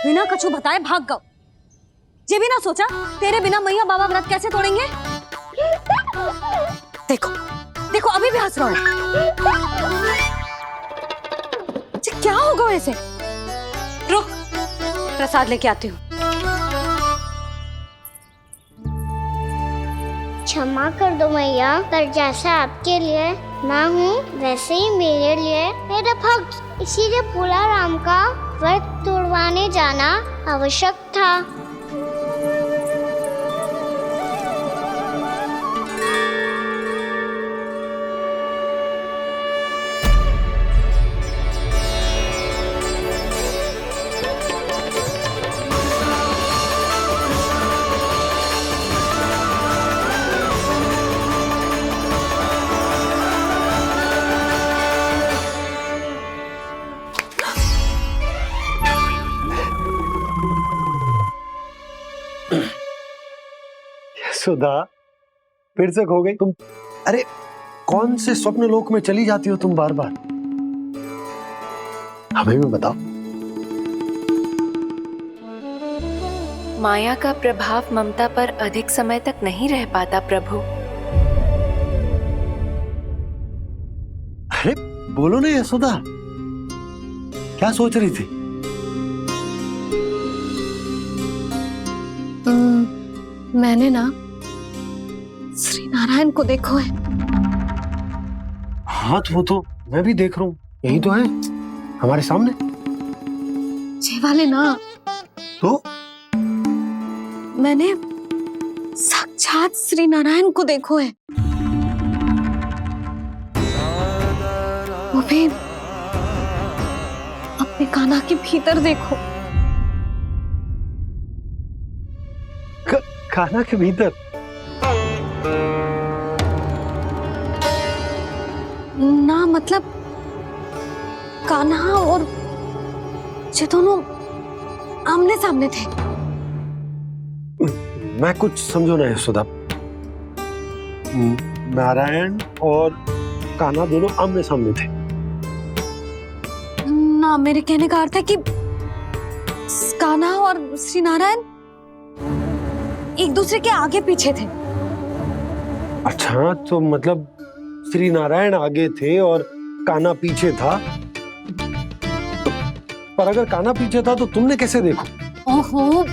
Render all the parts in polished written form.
बिना कछु बताए भाग गओ। ये भी ना सोचा तेरे बिना मैया बाबा व्रत कैसे तोड़ेंगे। देखो देखो अभी भी हंस रहा है। क्या होगा वैसे? रुक, प्रसाद लेके आती हूँ। क्षमा कर दो मैया, पर जैसा आपके लिए मैं हूँ वैसे ही मेरे लिए मेरा भक्त, इसीलिए भोला राम का व्रत तोड़वाने जाना आवश्यक था। सुधा, फिर से खो गई तुम। अरे कौन से स्वप्न लोक में चली जाती हो तुम बार बार? हमें भी बताओ। माया का प्रभाव ममता पर अधिक समय तक नहीं रह पाता प्रभु। अरे बोलो ना यशोदा, क्या सोच रही थी? मैंने ना श्री नारायण को देखो है। हाँ वो तो मैं भी देख रहा हूँ, यही तो है हमारे सामने। ये वाले ना, तो मैंने साक्षात श्री नारायण को देखो है, वो भी अपने कान्हा के भीतर देखो। कान्हा के भीतर? ना मतलब कान्हा और ये दोनों आमने सामने थे। मैं कुछ समझो ना यशोदा। नारायण और कान्हा दोनों आमने सामने थे? ना, मेरे कहने का अर्थ है कि कान्हा और श्री नारायण एक दूसरे के आगे पीछे थे। अच्छा, तो मतलब श्री नारायण आगे थे और कान्हा पीछे था। पर अगर कान्हा पीछे था तो तुमने कैसे देखो? ओहो,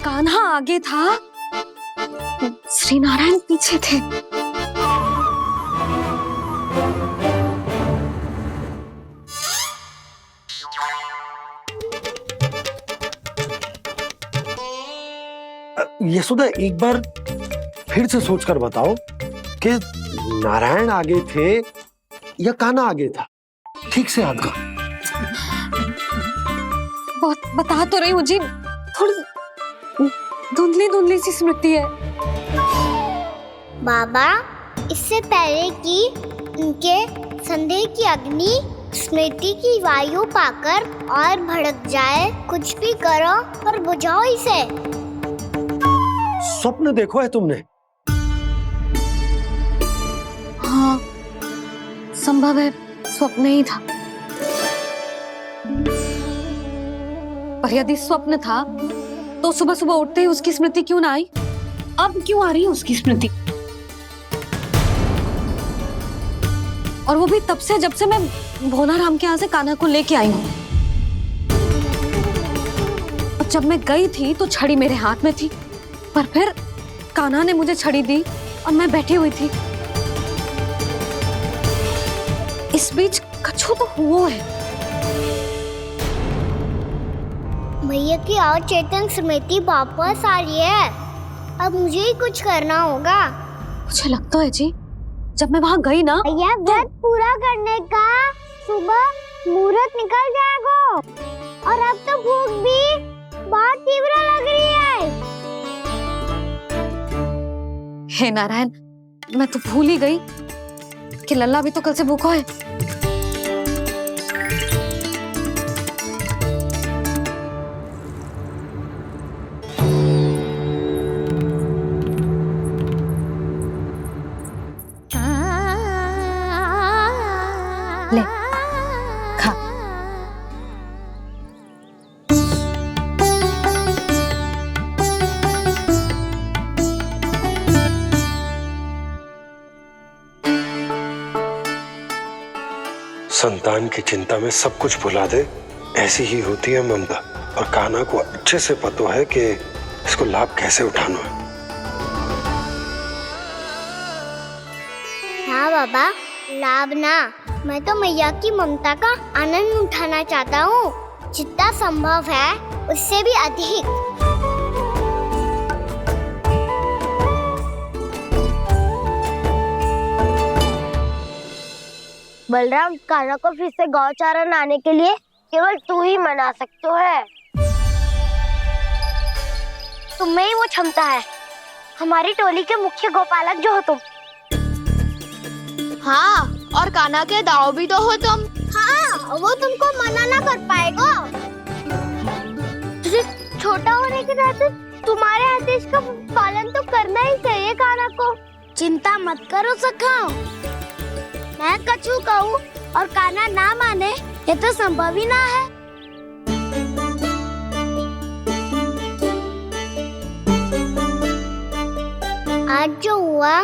कान्हा आगे था, श्री नारायण पीछे थे। यशोदा, एक बार फिर से सोचकर बताओ कि नारायण आगे थे या कान्हा आगे था? ठीक से याद करो। बहुत बता तो रही हूँ जी, थोड़ी धुंधली धुंधली सी स्मृति है। बाबा, इससे पहले कि उनके संदेह की अग्नि स्मृति की वायु पाकर और भड़क जाए, कुछ भी करो और बुझाओ इसे। स्वप्न देखो है तुमने? हाँ, संभव है स्वप्न ही था। पर यदि स्वप्न था तो सुबह सुबह उठते ही उसकी स्मृति क्यों ना आई? अब क्यों आ रही है उसकी स्मृति? और वो भी तब से जब से मैं भोला राम के यहाँ से कान्हा को लेके आई हूँ। और जब मैं गई थी तो छड़ी मेरे हाथ में थी, पर फिर कान्हा ने मुझे छड़ी दी और मैं बैठी हुई थी। इस बीच कछु तो हुआ है। भैया की अचेतन स्मृति वापस आ रही है। अब मुझे ही कुछ करना होगा। मुझे लगता है जी, जब मैं वहां गई ना, भैया व्रत पूरा करने का सुबह मुहूर्त निकल जाएगा और अब तो भूख भी बहुत तीव्र लग रही है। हे नारायण, मैं तो भूल ही गई कि लल्ला भी तो कल से भूखा है। ले, खा। संतान की चिंता में सब कुछ भुला दे, ऐसी ही होती है ममता। और कान्हा को अच्छे से पता है कि इसको लाभ कैसे उठाना है। हाँ बाबा, लाभ ना, मैं तो मैया की ममता का आनंद उठाना चाहता हूँ, जितना संभव है उससे भी अधिक। बलराम, कान्हा को फिर से गौचारण आने के लिए केवल तू ही मना सकते है। तुम्हें ही वो क्षमता है, हमारी टोली के मुख्य गोपालक जो हो तुम। हाँ, और कान्हा के दाव भी तो हो तुम। हाँ, वो तुमको मना ना कर पाएगा। छोटा होने के नाते तुम्हारे आदेश का पालन तो करना ही चाहिए कान्हा को। चिंता मत करो सखा, मैं कछु कहूँ और कान्हा ना माने, ये तो संभव ही ना है। आज जो हुआ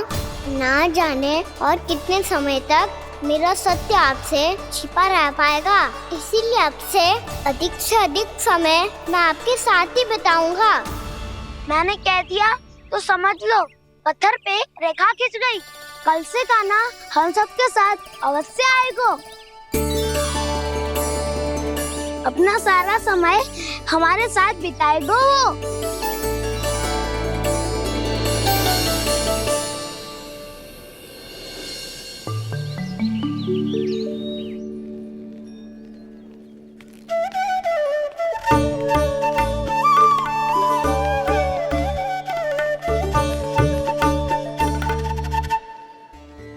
ना जाने और कितने समय तक मेरा सत्य आपसे छिपा रह पाएगा, इसीलिए आपसे अधिक से अधिक समय मैं आपके साथ ही बिताऊंगा। मैंने कह दिया तो समझ लो, पत्थर पे रेखा खिंच गई। कल से कान्हा हम सबके साथ अवश्य आएगा। अपना सारा समय हमारे साथ बिताएगा वो।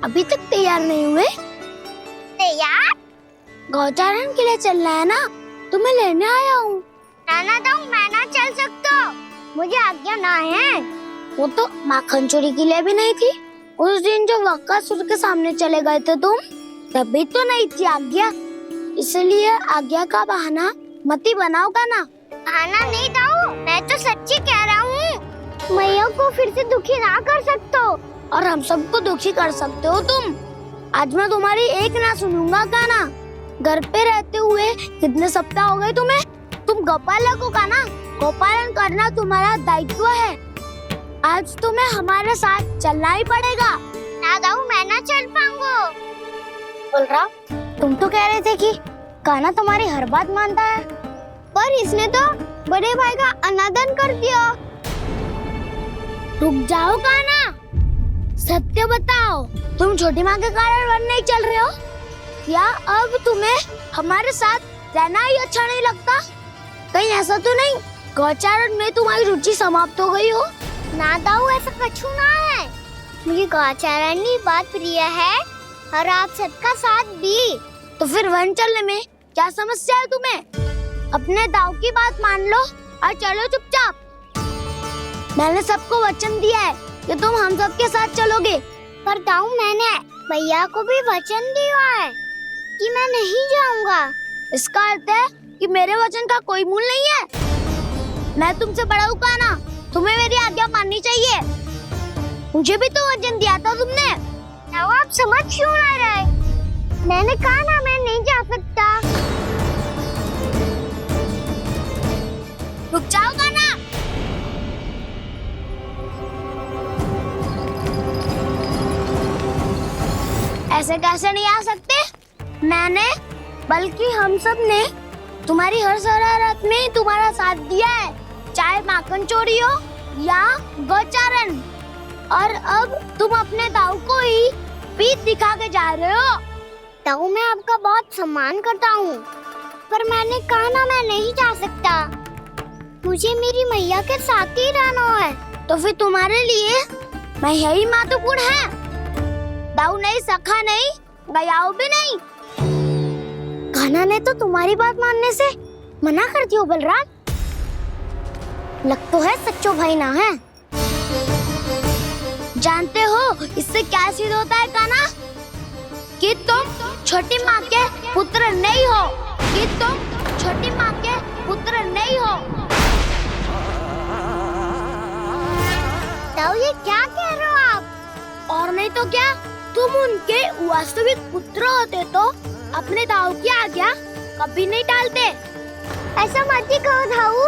अभी तक तैयार नहीं हुए? तैयार? गौचारण के लिए चलना है ना, तुम्हें लेने आया हूँ। नाना दाऊ, मैं ना चल सकता, मुझे आज्ञा ना है। वो तो माखन चोरी के लिए भी नहीं थी। उस दिन जो वक्कासुर के सामने चले गए थे तुम, तभी तो नहीं थी आज्ञा। इसलिए आज्ञा का बहाना मत ही बनाओ ना। बहाना नहीं दाऊ, मैं तो सच्ची कह रहा हूँ। मैया को फिर से दुखी ना कर सकते हो। और हम सबको दुखी कर सकते हो तुम। आज मैं तुम्हारी एक ना सुनूंगा कान्हा। घर पे रहते हुए कितने सप्ताह हो गए तुम्हें? तुम गोपालक हो कान्हा, गोपालन करना तुम्हारा दायित्व है। आज तुम्हें हमारे साथ चलना ही पड़ेगा। ना दाऊ, मैं ना चल पाऊंगा। बलराम, तुम तो कह रहे थे कि कान्हा तुम्हारी हर बात मानता है, पर इसने तो बड़े भाई का अनादर कर दिया। रुक जाओ कान्हा, सत्य बताओ, तुम छोटी माँ के कारण वन नहीं चल रहे हो? या अब तुम्हें हमारे साथ रहना ही अच्छा नहीं लगता? कहीं ऐसा तो नहीं गौचारण में तुम्हारी रुचि समाप्त हो गई हो? ना दाऊ, ऐसा कछु ना है। मुझे गौचारण की बात प्रिय है और आप सबका साथ भी। तो फिर वन चलने में क्या समस्या है तुम्हें? अपने दाऊ की बात मान लो और चलो चुपचाप। मैंने सबको वचन दिया है कि तुम हम सबके साथ चलोगे। पर दाऊ, मैंने भैया को भी वचन दिया है कि मैं नहीं जाऊंगा। इसका अर्थ है कि मेरे वचन का कोई मूल नहीं है। मैं तुमसे बड़ा हूँ कान्हा, तुम्हें मेरी आज्ञा माननी चाहिए। मुझे भी तो वचन दिया था तुमने। दाऊ, आप समझ क्यों ना रहे? मैंने कहा ना, मैं नहीं जा सकता। रुक जाओ कान्हा। ऐसे कैसे नहीं आ सकते? मैंने बल्कि हम सब ने तुम्हारी हर शरारत में तुम्हारा साथ दिया है, चाहे माखन चोरी हो या गौचारण। और अब तुम अपने दाऊ को ही पीठ दिखा के जा रहे हो। दाऊ, मैं आपका बहुत सम्मान करता हूँ, पर मैंने कहा ना, मैं नहीं जा सकता। मुझे मेरी मैया के साथ ही रहना है। तो फिर तुम्हारे लिए मैं यही महत्वपूर्ण है। दाऊ नहीं, सखा नहीं, गयाऊ भी नहीं। कान्हा ने तो तुम्हारी बात मानने से मना कर दिया बलराम। लग तो है सच्चो भाई ना है। जानते हो इससे क्या सिद्ध होता है कान्हा? कि तुम छोटी माँ के पुत्र नहीं हो, कि तुम छोटी माँ के पुत्र नहीं हो। दाऊ, ये क्या कह रहे हो आप? और नहीं तो क्या, तुम उनके वास्तविक पुत्र होते तो अपने दाऊ की आज्ञा कभी नहीं टालते। ऐसा मत ही कहो दाऊ,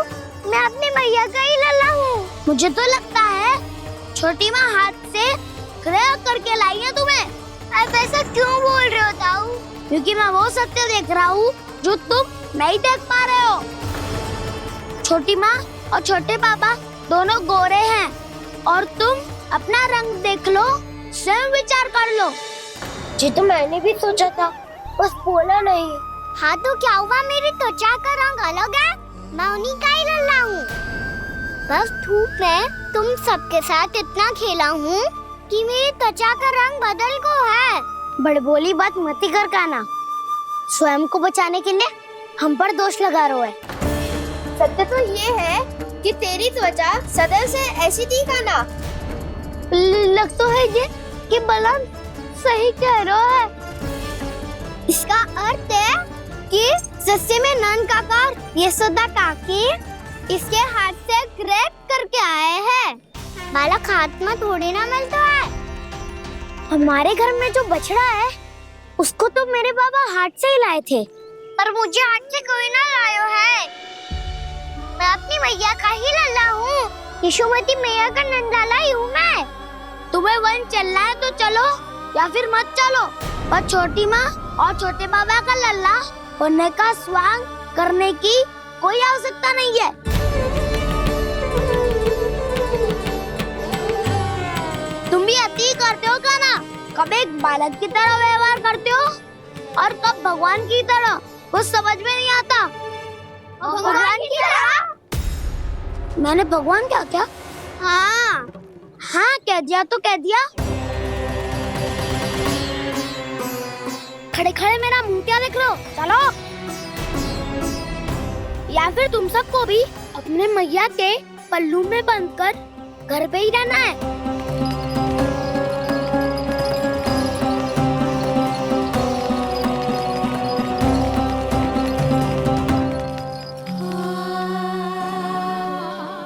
मैं अपनी मैया का ही लल्ला हूँ। मुझे तो लगता है छोटी माँ हाथ से ग्रह करके लाई है तुम्हें। आप ऐसा क्यों बोल रहे हो दाऊ? क्योंकि मैं वो सत्य देख रहा हूँ जो तुम नहीं देख पा रहे हो। छोटी माँ और छोटे पापा दोनों गोरे हैं और तुम अपना रंग देख लो, स्वयं विचार कर लो। जी तो मैंने भी सोचा था, बस बोला नहीं। हाँ तो क्या हुआ, मेरी त्वचा का रंग अलग है, मैं उन्हीं का ही लल्ला हूँ। बस धूप में तुम सबके साथ इतना खेला हूँ कि मेरी त्वचा का रंग बदल को है। बड़बोली बात मत ही कर काना, स्वयं को बचाने के लिए हम पर दोष लगा रहे है। सत्य तो ये है कि तेरी त्वचा सदैव से ऐसी थी काना। लग तो है ये कि बलम सही कह रहा है। इसका अर्थ है कि सस्य में नन काका यशोदा काकी इसके हाथ से ग्रेट करके आए हैं। बालक हाथ में थोड़ी ना मिलता है। हमारे घर में जो बछड़ा है उसको तो मेरे बाबा हाथ से ही लाए थे, पर मुझे हाथ से कोई ना लायो है। मैं अपनी मैया का ही लल्ला हूँ, यशोमती मैया का नंदाला ही हूँ मैं। तुम्हें वन चलना है तो चलो या फिर मत चलो, पर छोटी माँ और छोटे बाबा का लल्ला होने का स्वांग करने की कोई आवश्यकता नहीं है। तुम भी अति करते हो काना, कब एक बालक की तरह व्यवहार करते हो और कब भगवान की तरह, कुछ समझ में नहीं आता। भगवान की तरह? मैंने भगवान क्या क्या? हाँ हाँ कह दिया तो कह दिया। खड़े खड़े मेरा मुंह क्या देख रहे हो, चलो। या फिर तुम सबको भी अपने मैया के पल्लू में बंधकर घर पे ही रहना है।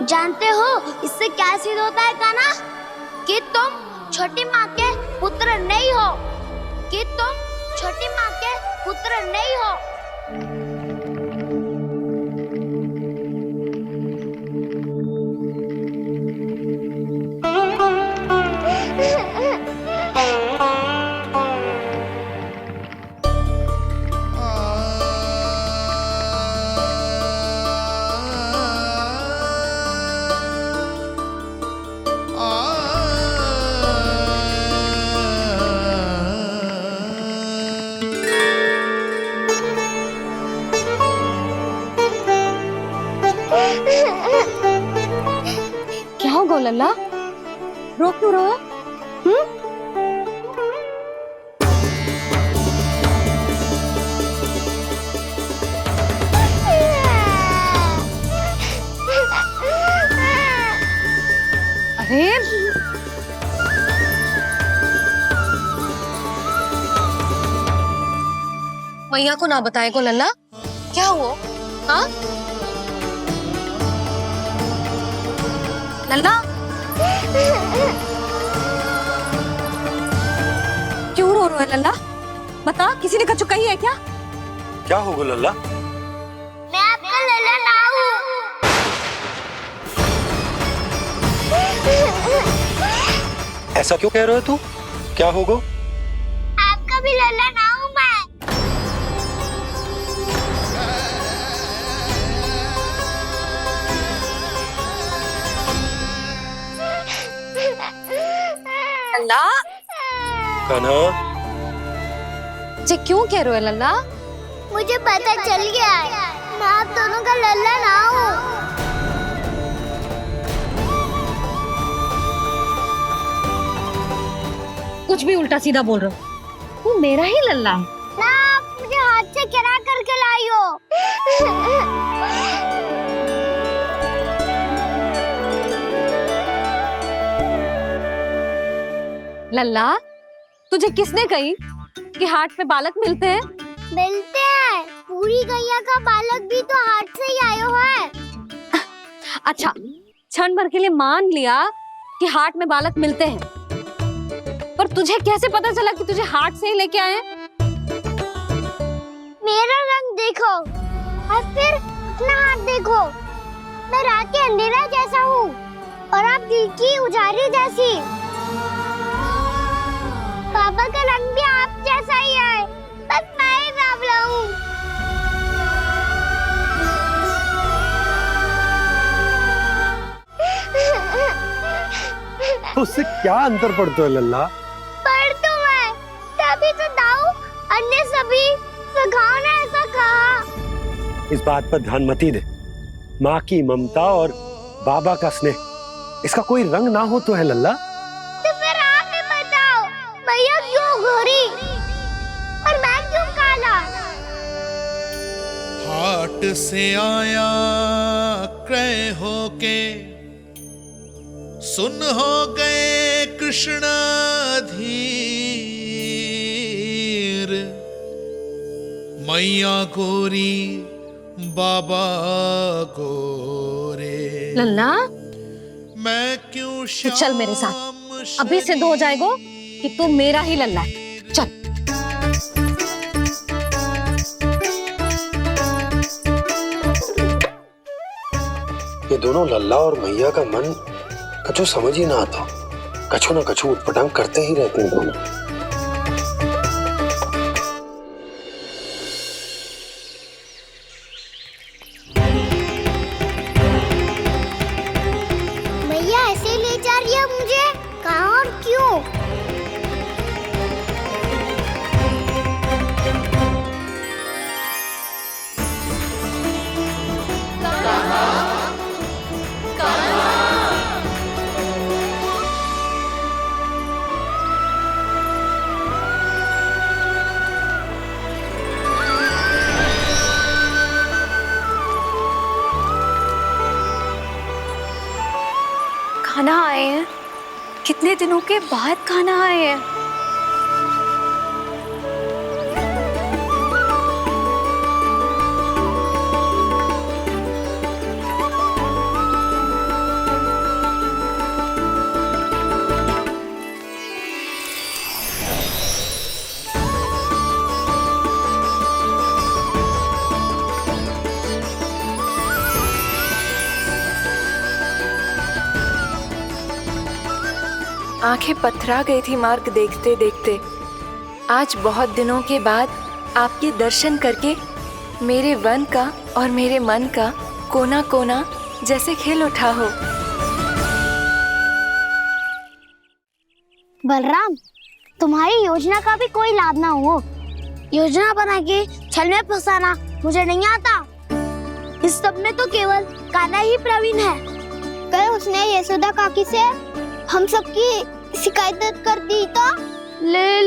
जानते हो इससे क्या सिद्ध होता है काना? कि तुम छोटी माँ के पुत्र नहीं हो, कि तुम छोटी माँ के पुत्र नहीं हो। क्या हो गो लल्ला, रो क्यों रहो? अरे मैया को ना बताए को लल्ला, क्या हुआ? हाँ लल्ला, क्यों रो रहा है लल्ला? बता, किसी ने कछु कही है क्या? क्या होगा लल्ला? मैं आपका लल्ला ना हूँ। ऐसा क्यों कह रहे हो तू? क्या होगा? आपका भी लल्ला ना हूँ मैं। लल्ला, कान्हा, जे क्यों कह रहे हो लल्ला? मुझे पता चल गया है, मैं आप दोनों का लल्ला ना हूँ। कुछ भी उल्टा सीधा बोल रहे हो, तू मेरा ही लल्ला है। ना आप मुझे हाथ से गिरा करके लाई हो। लल्ला, तुझे किसने कही कि हाट में बालक मिलते हैं? मिलते हैं, पूरी गैया का बालक भी तो हाट से ही आयो है। अच्छा, क्षण भर के लिए मान लिया कि हाट में बालक मिलते हैं, पर तुझे कैसे पता चला कि तुझे हाट से ही लेके आए? और फिर अपना हाथ देखो, मैं रात के अंधेरा जैसा हूँ और आप दिल की उजाली जैसी। पापा का रंग भी आप जैसा ही है, बस मैं ही बावला हूँ। उससे क्या अंतर पड़ता है लल्ला? पर तो मैं तभी तो दाऊ अन्य सभी सखाओ ने ऐसा कहा। इस बात पर ध्यान मत ही दे। माँ की ममता और बाबा का स्नेह, इसका कोई रंग ना हो तो है लल्ला। तो फिर आप ही बताओ, भैया क्यों गोरी और मैं क्यों काला? हाट से आया क्रय होके, सुन हो गए कृष्ण धीर। मैया गोरी बाबा गोरे, लल्ला मैं क्यों तू चल मेरे साथ, अभी सिद्ध हो जाएगा कि तू मेरा ही लल्ला है। चल। ये दोनों लल्ला और मैया का मन कछु समझ ही ना आता, कछु ना कछु उटपटांग करते ही रहते हैं दोनों। भैया ऐसे ले जा रही है मुझे, कहाँ और क्यों? खाना आए हैं, कितने दिनों के बाद खाना आए हैं। आंखें पथरा गई थी मार्ग देखते देखते। आज बहुत दिनों के बाद आपके दर्शन करके मेरे वन का और मेरे मन का कोना कोना जैसे खिल उठा हो। बलराम, तुम्हारी योजना का भी कोई लाभ ना हो। योजना बना के छल में फंसाना मुझे नहीं आता। इस सब में तो केवल कान्हा ही प्रवीण है। कल उसने यशोदा काकी से हम सबकी शिकायत कर दी तो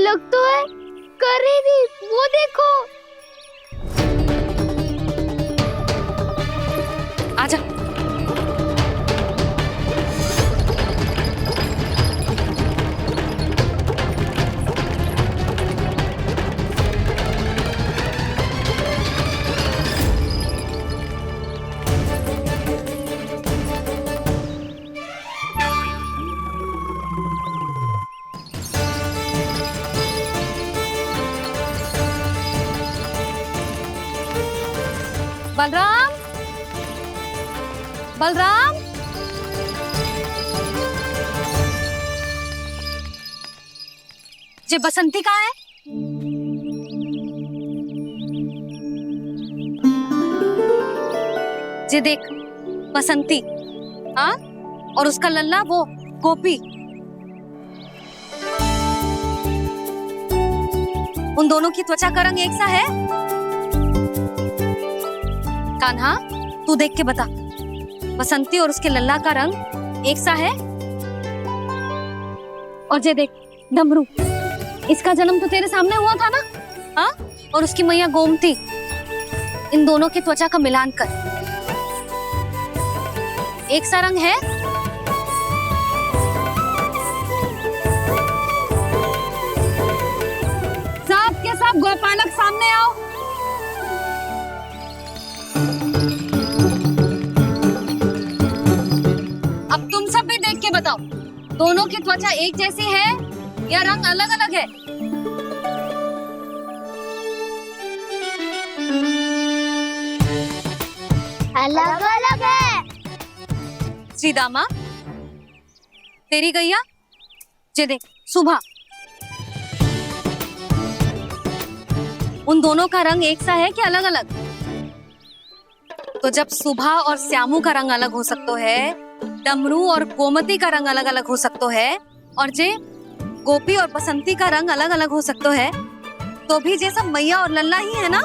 लग तो है कर ही दी, वो देखो। आजा। बलराम, बलराम, ये बसंती कहाँ है? ये देख बसंती, हाँ, और उसका लल्ला वो गोपी। उन दोनों की त्वचा का रंग एक सा है? कान्हा, तू देख के बता, बसंती और उसके लल्ला का रंग एक सा है? और ये देख डमरू, इसका जन्म तो तेरे सामने हुआ था ना? हाँ, और उसकी मैया गोमती, इन दोनों की त्वचा का मिलान कर एक सा रंग है? सब के सब गोपालक सामने आओ। अब तुम सब भी देख के बताओ, दोनों की त्वचा एक जैसी है या रंग अलग अलग है? अलग अलग है। श्रीदामा, तेरी गैया जे देख सुबह, उन दोनों का रंग एक सा है कि अलग अलग? तो जब सुबह और श्यामू का रंग अलग हो सकता है, डमरू और गोमती का रंग अलग अलग हो सकता है, और जे गोपी और बसंती का रंग अलग अलग हो सकता है, तो भी जे सब मैया और लल्ला ही है ना।